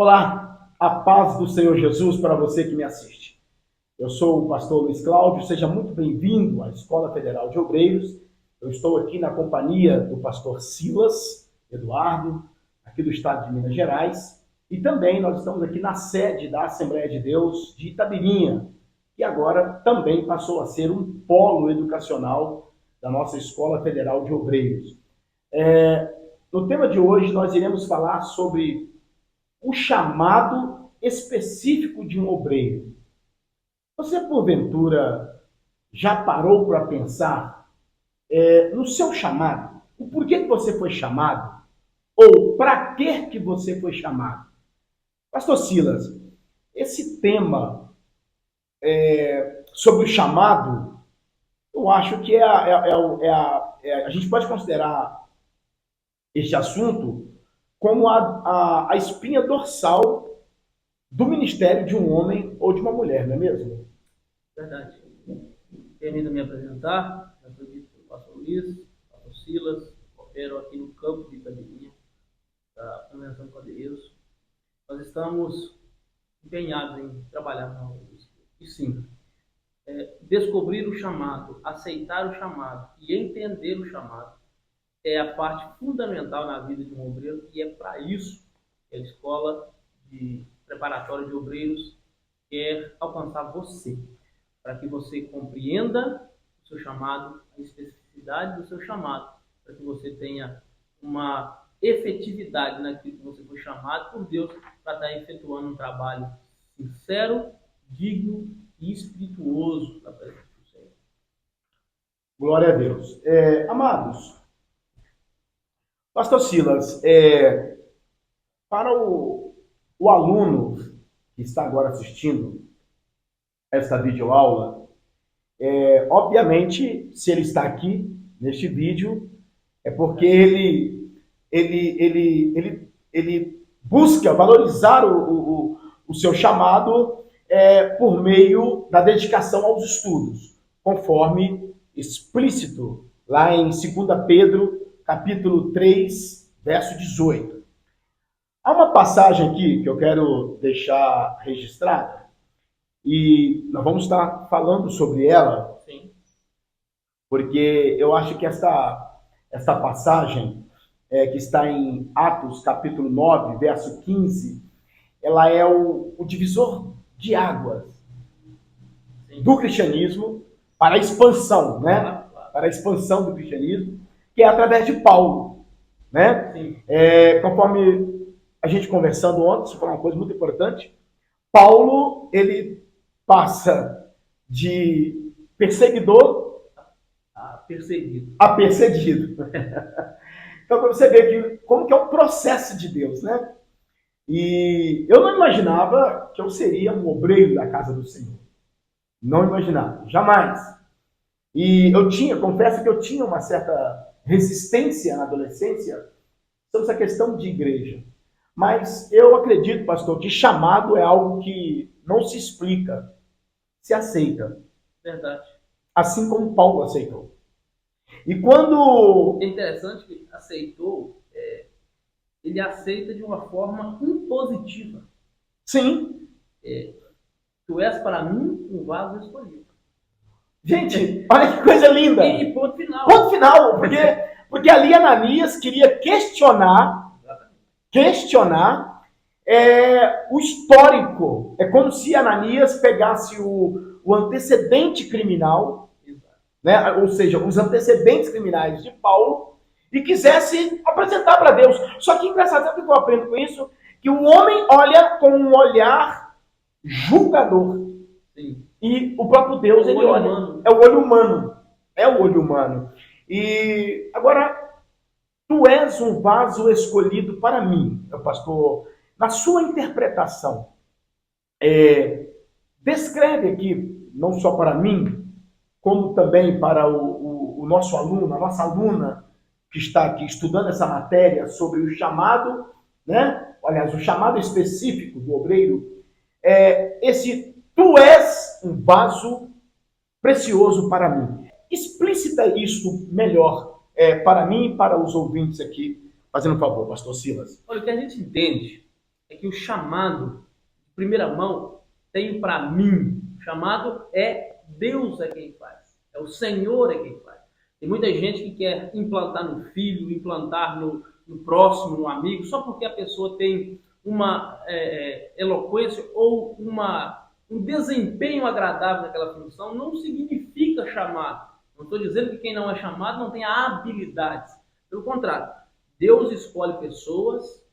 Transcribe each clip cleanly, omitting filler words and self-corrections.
Olá, a paz do Senhor Jesus para você que me assiste. Eu sou o pastor Luiz Cláudio, seja muito bem-vindo à Escola Federal de Obreiros. Eu estou aqui na companhia do pastor Silas Eduardo, aqui do estado de Minas Gerais, e também nós estamos aqui na sede da Assembleia de Deus de Itabirinha, que agora também passou a ser um polo educacional da nossa Escola Federal de Obreiros. No tema de hoje nós iremos falar sobre o chamado específico de um obreiro. Você, porventura, já parou para pensar no seu chamado? O porquê que você foi chamado? Ou para que você foi chamado? Pastor Silas, esse tema sobre o chamado, eu acho que a gente pode considerar este assunto como a espinha dorsal do ministério de um homem ou de uma mulher, não é mesmo? Verdade. Permita me apresentar, eu sou dito pelo pastor Luiz, pastor Silas, opero aqui no campo de Itabirinha, da Convenção de Cordeiros. Nós estamos empenhados em trabalhar na luz. E sim, descobrir o chamado, aceitar o chamado e entender o chamado é a parte fundamental na vida de um obreiro, e é para isso que a Escola de Preparatória de Obreiros quer alcançar você, para que você compreenda o seu chamado, a especificidade do seu chamado, para que você tenha uma efetividade naquilo que você foi chamado por Deus para estar efetuando um trabalho sincero, digno e espirituoso da presença do Senhor. Glória a Deus. Amados, pastor Silas, para o aluno que está agora assistindo esta videoaula, obviamente, se ele está aqui neste vídeo, é porque ele busca valorizar o seu chamado por meio da dedicação aos estudos, conforme explícito lá em 2 Pedro, capítulo 3, verso 18. Há uma passagem aqui que eu quero deixar registrada, e nós vamos estar falando sobre ela. Sim. Porque eu acho que essa passagem que está em Atos, capítulo 9, verso 15, ela é o divisor de águas do cristianismo para a expansão, né? Para a expansão do cristianismo, que é através de Paulo, né? Conforme a gente conversando ontem, isso foi uma coisa muito importante. Paulo, ele passa de perseguidor a perseguido. Então, para você ver como que é o processo de Deus, né? E eu não imaginava que eu seria um obreiro da casa do Senhor. Não imaginava, jamais. E confesso que eu tinha uma certa resistência na adolescência sobre essa questão de igreja. Mas eu acredito, pastor, que chamado é algo que não se explica, se aceita. Verdade. Assim como Paulo aceitou. E quando... É interessante que aceitou, ele aceita de uma forma impositiva. Sim. Tu és para mim um vaso escolhido. Gente, olha que coisa linda. E ponto final. Ponto final. Porque ali Ananias queria questionar o histórico. É como se Ananias pegasse o antecedente criminal, né? Ou seja, os antecedentes criminais de Paulo, e quisesse apresentar para Deus. Só que engraçado, sabe o que eu aprendo com isso? Que o homem olha com um olhar julgador. Sim. E o próprio Deus, ele olha. Humano. É o olho humano. É o olho humano. E agora, tu és um vaso escolhido para mim, meu pastor. Na sua interpretação, descreve aqui, não só para mim, como também para o nosso aluno, a nossa aluna que está aqui estudando essa matéria sobre o chamado, né? Aliás, o chamado específico do obreiro, tu és um vaso precioso para mim. Explícita isso melhor para mim e para os ouvintes aqui, fazendo um favor, pastor Silas. Olha, o que a gente entende é que o chamado, de primeira mão, tem para mim. O chamado é Deus é quem faz. É o Senhor é quem faz. Tem muita gente que quer implantar no filho, implantar no próximo, no amigo, só porque a pessoa tem uma eloquência ou um desempenho agradável naquela função, não significa chamado. Não estou dizendo que quem não é chamado não tem habilidades. Pelo contrário, Deus escolhe pessoas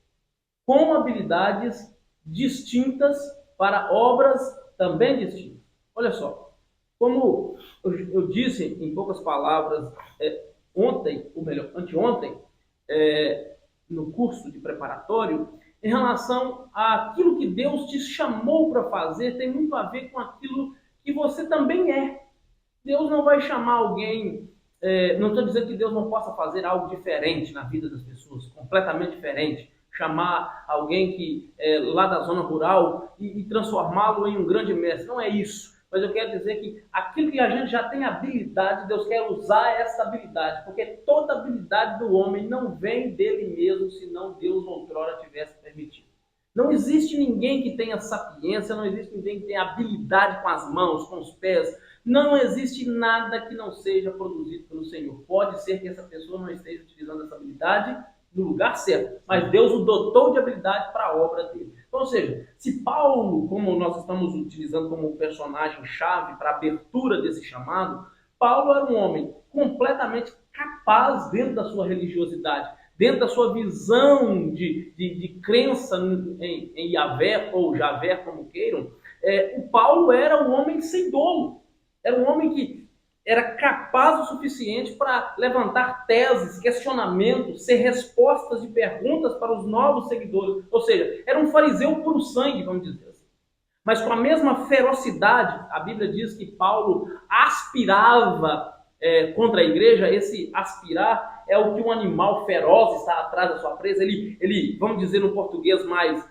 com habilidades distintas para obras também distintas. Olha só, como eu disse em poucas palavras ontem, ou melhor, anteontem, no curso de preparatório, em relação àquilo que Deus te chamou para fazer, tem muito a ver com aquilo que você também é. Deus não vai chamar alguém, não estou dizendo que Deus não possa fazer algo diferente na vida das pessoas, completamente diferente, chamar alguém que é lá da zona rural e transformá-lo em um grande mestre, não é isso. Mas eu quero dizer que aquilo que a gente já tem habilidade, Deus quer usar essa habilidade, porque toda habilidade do homem não vem dele mesmo, senão Deus outrora tivesse permitido. Não existe ninguém que tenha sapiência, não existe ninguém que tenha habilidade com as mãos, com os pés. Não existe nada que não seja produzido pelo Senhor. Pode ser que essa pessoa não esteja utilizando essa habilidade no lugar certo, mas Deus o dotou de habilidade para a obra dele. Então, ou seja, se Paulo, como nós estamos utilizando como personagem-chave para a abertura desse chamado, Paulo era um homem completamente capaz dentro da sua religiosidade, dentro da sua visão de crença em Yahvé ou Javé, como queiram. O Paulo era um homem sem dolo, era um homem que era capaz o suficiente para levantar teses, questionamentos, ser respostas de perguntas para os novos seguidores. Ou seja, era um fariseu puro sangue, vamos dizer assim. Mas com a mesma ferocidade, a Bíblia diz que Paulo aspirava contra a igreja. Esse aspirar é o que um animal feroz está atrás da sua presa. Ele, vamos dizer no português mais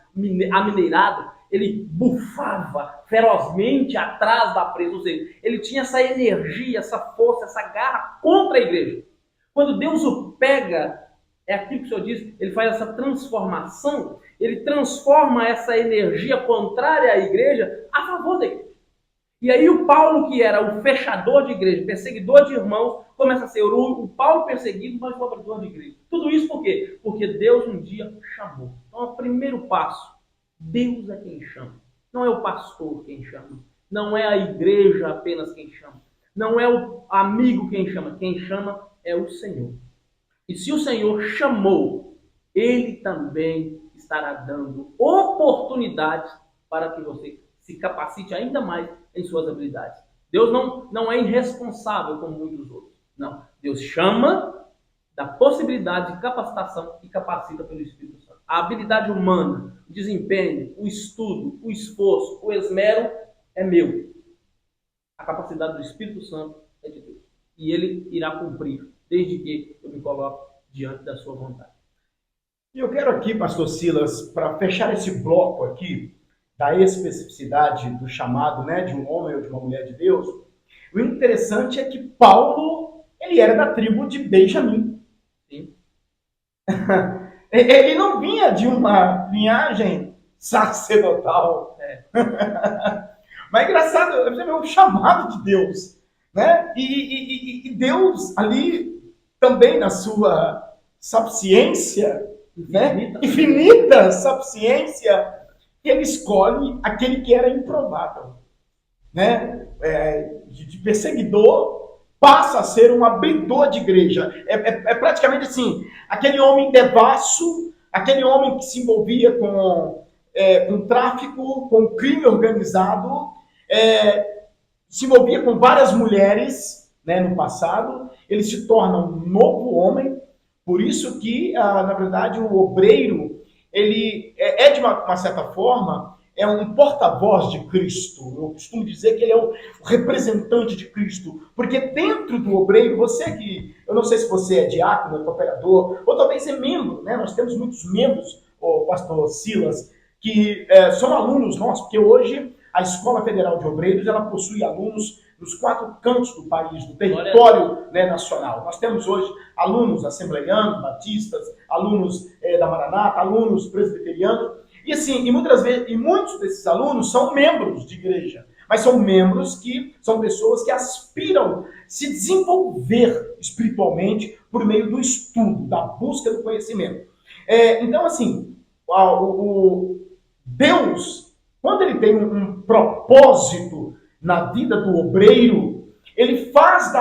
amineirado, ele bufava ferozmente atrás da presa, ou seja, ele tinha essa energia, essa força, essa garra contra a igreja. Quando Deus o pega, é aquilo que o Senhor diz, ele faz essa transformação, ele transforma essa energia contrária à igreja a favor da igreja. E aí o Paulo, que era o fechador de igreja, perseguidor de irmãos, começa a ser o Paulo perseguido, mas o abridor de igreja. Tudo isso por quê? Porque Deus um dia chamou. Então, o primeiro passo, Deus é quem chama. Não é o pastor quem chama. Não é a igreja apenas quem chama. Não é o amigo quem chama. Quem chama é o Senhor. E se o Senhor chamou, Ele também estará dando oportunidades para que você se capacite ainda mais em suas habilidades. Deus não é irresponsável como muitos outros. Não. Deus chama, dá possibilidade de capacitação e capacita pelo Espírito Santo. A habilidade humana, o desempenho, o estudo, o esforço, o esmero é meu. A capacidade do Espírito Santo é de Deus. E Ele irá cumprir, desde que eu me coloque diante da sua vontade. E eu quero aqui, pastor Silas, para fechar esse bloco aqui, da especificidade do chamado, né, de um homem ou de uma mulher de Deus, o interessante é que Paulo, ele era da tribo de Benjamim. Sim. Ele não vinha de uma linhagem sacerdotal. Mas é engraçado, é um chamado de Deus, né? E Deus ali também na sua sapiência, né? Infinita sapiência, Ele escolhe aquele que era improvável, né? De perseguidor passa a ser um abridor de igreja. É praticamente assim, aquele homem devasso, aquele homem que se envolvia com tráfico, com crime organizado, se envolvia com várias mulheres, né, no passado, ele se torna um novo homem. Por isso que, na verdade, o obreiro, ele de uma certa forma, é um porta-voz de Cristo. Eu costumo dizer que ele é o representante de Cristo. Porque dentro do obreiro, você que... Eu não sei se você é diácono, é cooperador, ou talvez é membro, né? Nós temos muitos membros, o pastor Silas, que são alunos nossos, porque hoje a Escola Federal de Obreiros, ela possui alunos nos 4 cantos do país, do território, né, nacional. Nós temos hoje alunos assembleianos, batistas, alunos da Maranata, alunos presbiterianos, E assim, e muitas vezes, e muitos desses alunos são membros de igreja, mas são membros que são pessoas que aspiram se desenvolver espiritualmente por meio do estudo, da busca do conhecimento. Então, assim, Deus, quando ele tem um propósito na vida do obreiro, ele faz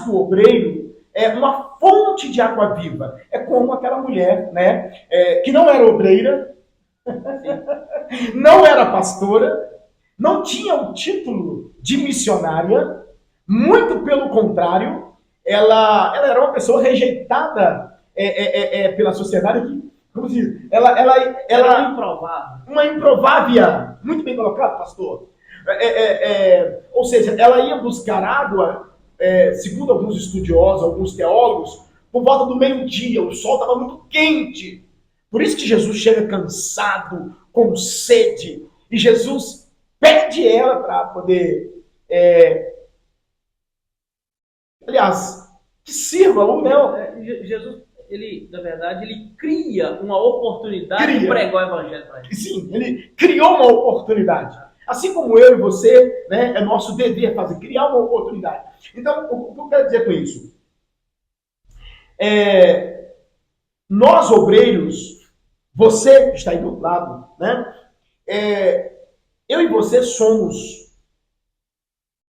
do obreiro uma fonte de água viva. É como aquela mulher, né, que não era obreira, não era pastora, não tinha o título de missionária, muito pelo contrário, ela era uma pessoa rejeitada pela sociedade. Como se diz? Ela uma improvável, muito bem colocado, pastor. Ou seja, ela ia buscar água, segundo alguns estudiosos, alguns teólogos, por volta do meio-dia, o sol estava muito quente. Por isso que Jesus chega cansado, com sede, e Jesus pede ela para poder, aliás, que sirva o mel. Jesus, ele, na verdade, ele cria uma oportunidade de pregar o evangelho para ele. Sim, ele criou uma oportunidade. Assim como eu e você, né, é nosso dever fazer, criar uma oportunidade. Então, o que eu quero dizer com isso? Nós, obreiros, você está aí do outro lado, né? Eu e você somos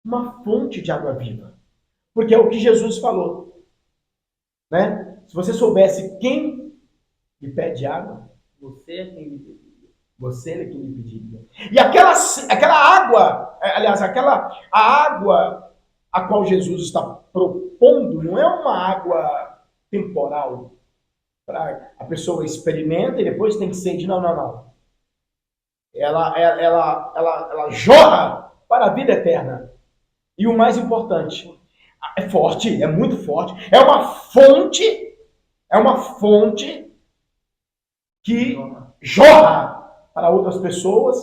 uma fonte de água viva. Porque é o que Jesus falou, né? Se você soubesse quem lhe pede água, você é quem lhe pediria. Você é quem lhe pediria. E aquela água, aliás, a água a qual Jesus está propondo não é uma água temporal para a pessoa experimenta e depois tem sede. Não, não, não. Ela jorra para a vida eterna. E o mais importante, é forte, é muito forte. É uma fonte que jorra para outras pessoas,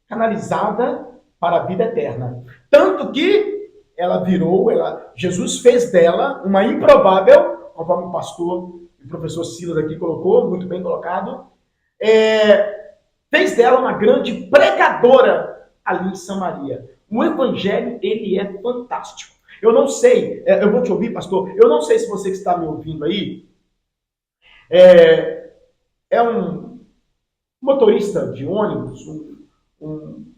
canalizada para a vida eterna. Tanto que Jesus fez dela uma improvável, conforme o pastor e o professor Silas aqui colocou, muito bem colocado, fez dela uma grande pregadora ali em Samaria. O evangelho, ele é fantástico. Eu não sei, eu vou te ouvir, pastor, eu não sei se você que está me ouvindo aí é um motorista de ônibus, um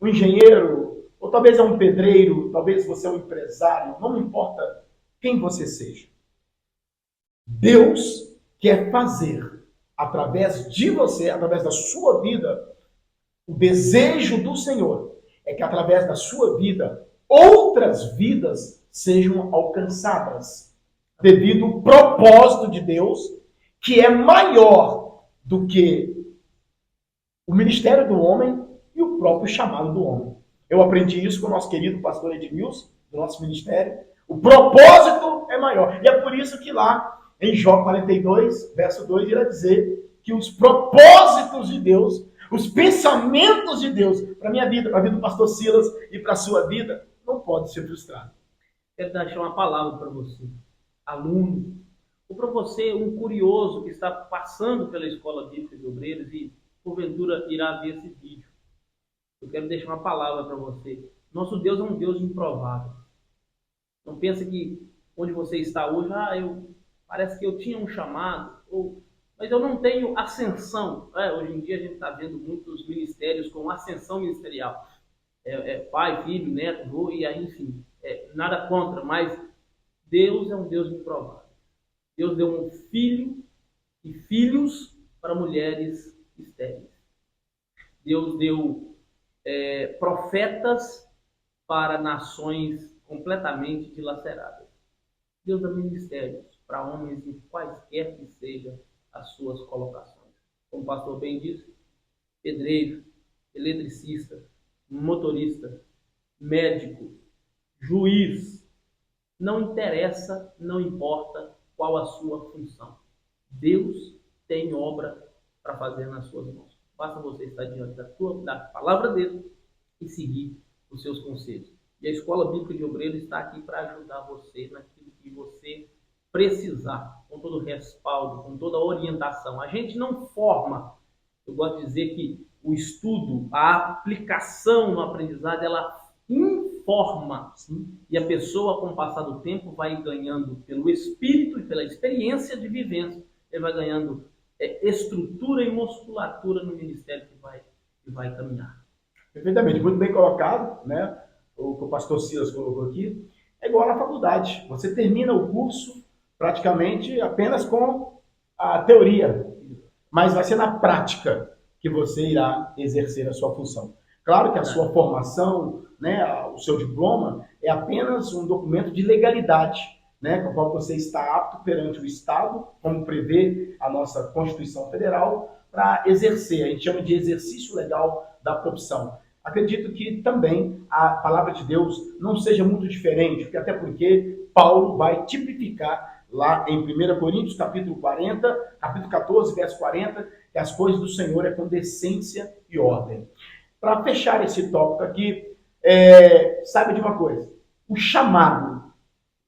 engenheiro, ou talvez é um pedreiro, talvez você é um empresário, não importa quem você seja. Deus quer fazer, através de você, através da sua vida, o desejo do Senhor é que através da sua vida, outras vidas sejam alcançadas, devido ao propósito de Deus, que é maior do que o ministério do homem e o próprio chamado do homem. Eu aprendi isso com o nosso querido pastor Edmilson, do nosso ministério. O propósito é maior. E é por isso que lá, em Jó 42, verso 2, ele vai dizer que os propósitos de Deus, os pensamentos de Deus, para a minha vida, para a vida do pastor Silas e para a sua vida, não pode ser frustrado. Quero deixar uma palavra para você, aluno, ou para você, um curioso que está passando pela Escola Bíblica de Obreiros e porventura irá ver esse vídeo. Eu quero deixar uma palavra para você. Nosso Deus é um Deus improvável. Não pensa que onde você está hoje, parece que eu tinha um chamado, mas eu não tenho ascensão. Hoje em dia a gente está vendo muitos ministérios com ascensão ministerial. Pai, filho, neto, avô, e aí, enfim, nada contra, mas Deus é um Deus improvável. Deus deu um filho e filhos para mulheres estéreis. Deus deu profetas para nações completamente dilaceradas. Deus dá ministérios para homens em quaisquer que sejam as suas colocações. Como o pastor bem disse, pedreiro, eletricista, motorista, médico, juiz, não interessa, não importa qual a sua função. Deus tem obra para fazer nas suas mãos. Basta você estar diante da palavra dele e seguir os seus conselhos. E a Escola Bíblica de Obreiros está aqui para ajudar você naquilo que você precisar, com todo o respaldo, com toda a orientação. A gente não forma, eu gosto de dizer que o estudo, a aplicação no aprendizado, ela informa, sim, e a pessoa, com o passar do tempo, vai ganhando pelo espírito e pela experiência de vivência, ele vai ganhando estrutura e musculatura no ministério que vai caminhar. Perfeitamente, muito bem colocado, né? O que o pastor Silas colocou aqui. É igual na faculdade. Você termina o curso praticamente apenas com a teoria, mas vai ser na prática que você irá exercer a sua função. Claro que a sua formação, né, o seu diploma, é apenas um documento de legalidade, né, com o qual você está apto perante o Estado, como prevê a nossa Constituição Federal, para exercer. A gente chama de exercício legal da profissão. Acredito que também a palavra de Deus não seja muito diferente, até porque Paulo vai tipificar lá em 1 Coríntios, capítulo 40, capítulo 14, verso 40, que as coisas do Senhor é com decência e ordem. Para fechar esse tópico aqui, saiba de uma coisa, o chamado,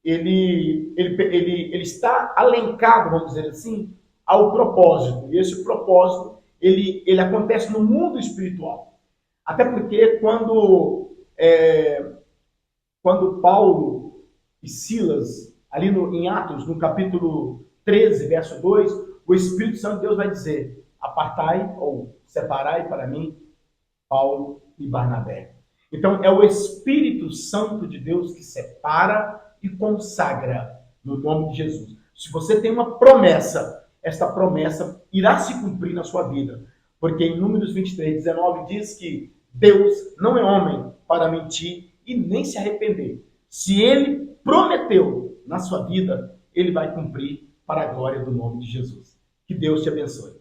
ele está alencado, vamos dizer assim, ao propósito, e esse propósito, ele acontece no mundo espiritual. Até porque quando Paulo e Silas, ali em Atos, no capítulo 13, verso 2, o Espírito Santo de Deus vai dizer: apartai ou separai para mim Paulo e Barnabé. Então é o Espírito Santo de Deus que separa e consagra no nome de Jesus. Se você tem uma promessa, esta promessa irá se cumprir na sua vida. Porque em Números 23, 19 diz que Deus não é homem para mentir e nem se arrepender. Se ele prometeu na sua vida, ele vai cumprir para a glória do nome de Jesus. Que Deus te abençoe.